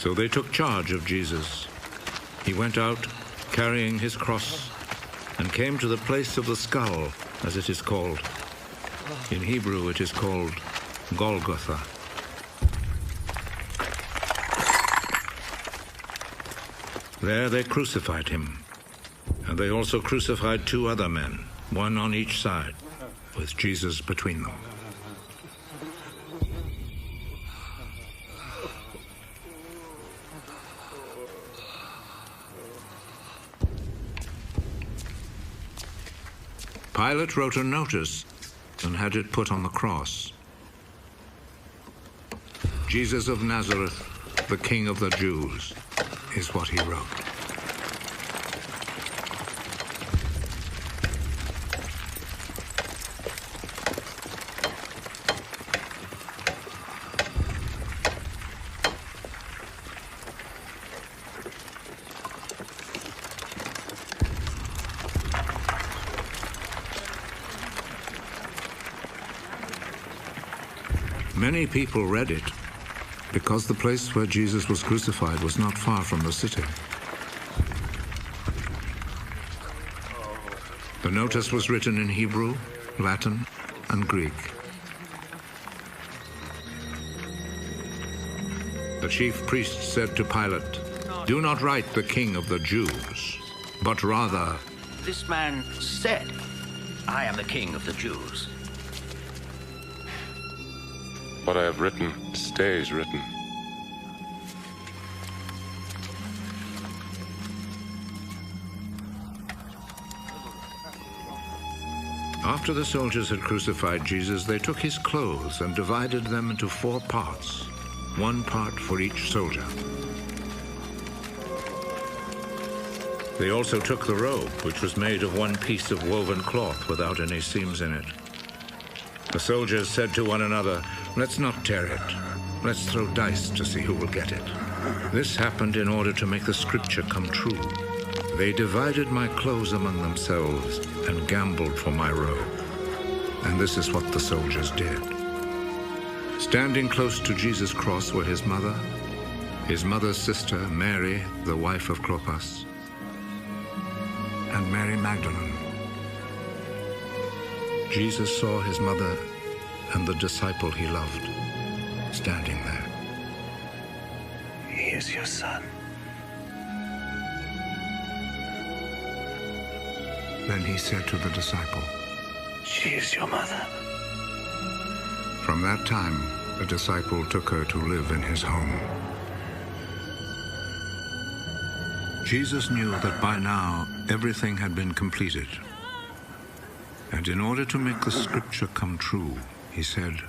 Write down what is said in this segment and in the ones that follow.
So they took charge of Jesus. He went out carrying his cross and came to the place of the skull, as it is called. In Hebrew it is called Golgotha. There they crucified him, and they also crucified 2 other men, one on each side, with Jesus between them. Pilate wrote a notice and had it put on the cross. Jesus of Nazareth, the King of the Jews, is what he wrote. Many people read it because the place where Jesus was crucified was not far from the city. The notice was written in Hebrew, Latin, and Greek. The chief priest said to Pilate, "Do not write the King of the Jews, but rather..." This man said, "I am the King of the Jews." What I have written stays written. After the soldiers had crucified Jesus, they took his clothes and divided them into 4 parts, 1 part for each soldier. They also took the robe, which was made of 1 piece of woven cloth without any seams in it. The soldiers said to one another, "Let's not tear it. Let's throw dice to see who will get it." This happened in order to make the scripture come true. They divided my clothes among themselves and gambled for my robe. And this is what the soldiers did. Standing close to Jesus' cross were his mother's sister, Mary, the wife of Clopas, and Mary Magdalene. Jesus saw his mother and the disciple he loved standing there. "He is your son." Then he said to the disciple, "She is your mother." From that time, the disciple took her to live in his home. Jesus knew that by now everything had been completed. And in order to make the scripture come true, he said,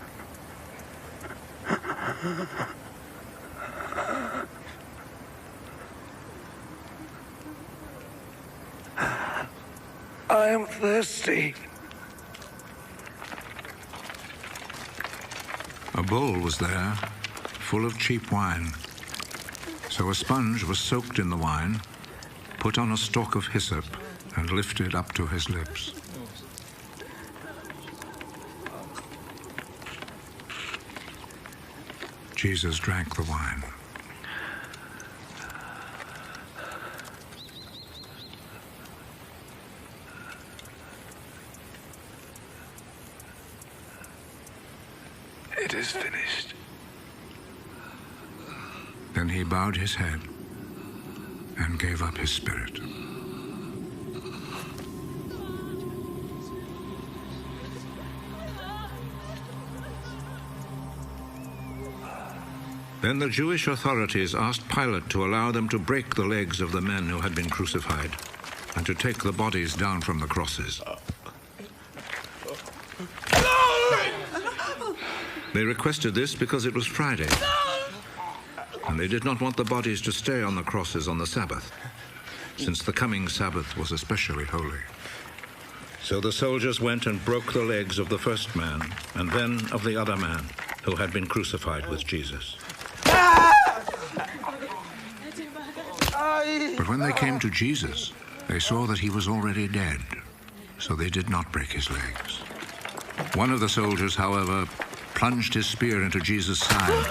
"I am thirsty." A bowl was there, full of cheap wine. So a sponge was soaked in the wine, put on a stalk of hyssop, and lifted up to his lips. Jesus drank the wine. "It is finished." Then he bowed his head and gave up his spirit. Then the Jewish authorities asked Pilate to allow them to break the legs of the men who had been crucified and to take the bodies down from the crosses. They requested this because it was Friday, and they did not want the bodies to stay on the crosses on the Sabbath, since the coming Sabbath was especially holy. So the soldiers went and broke the legs of the first man and then of the other man who had been crucified with Jesus. But when they came to Jesus, they saw that he was already dead, so they did not break his legs. One of the soldiers, however, plunged his spear into Jesus' side,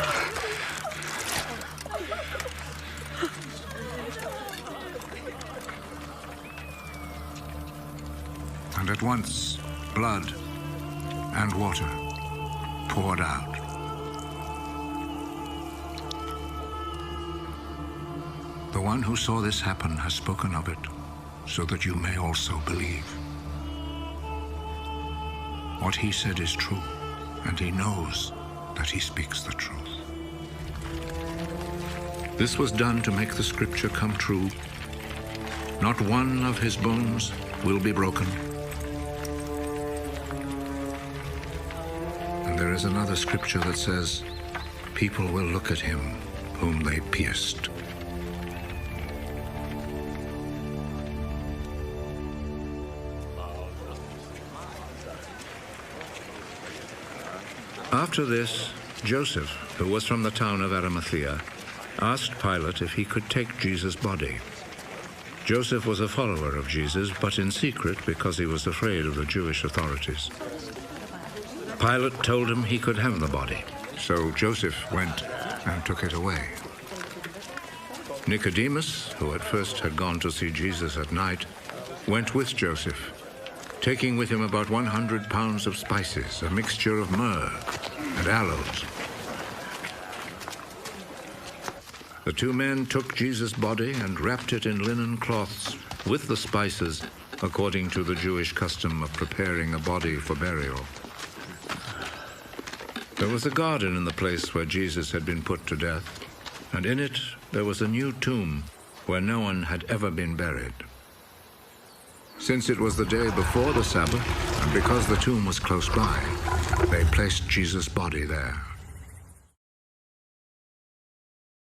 And at once, blood and water poured out. The one who saw this happen has spoken of it, so that you may also believe. What he said is true, and he knows that he speaks the truth. This was done to make the scripture come true. Not one of his bones will be broken. And there is another scripture that says, people will look at him whom they pierced. After this, Joseph, who was from the town of Arimathea, asked Pilate if he could take Jesus' body. Joseph was a follower of Jesus, but in secret because he was afraid of the Jewish authorities. Pilate told him he could have the body, so Joseph went and took it away. Nicodemus, who at first had gone to see Jesus at night, went with Joseph, taking with him about 100 pounds of spices, a mixture of myrrh and aloes. The two men took Jesus' body and wrapped it in linen cloths with the spices, according to the Jewish custom of preparing a body for burial. There was a garden in the place where Jesus had been put to death, and in it there was a new tomb where no one had ever been buried. Since it was the day before the Sabbath, and because the tomb was close by, they placed Jesus' body there.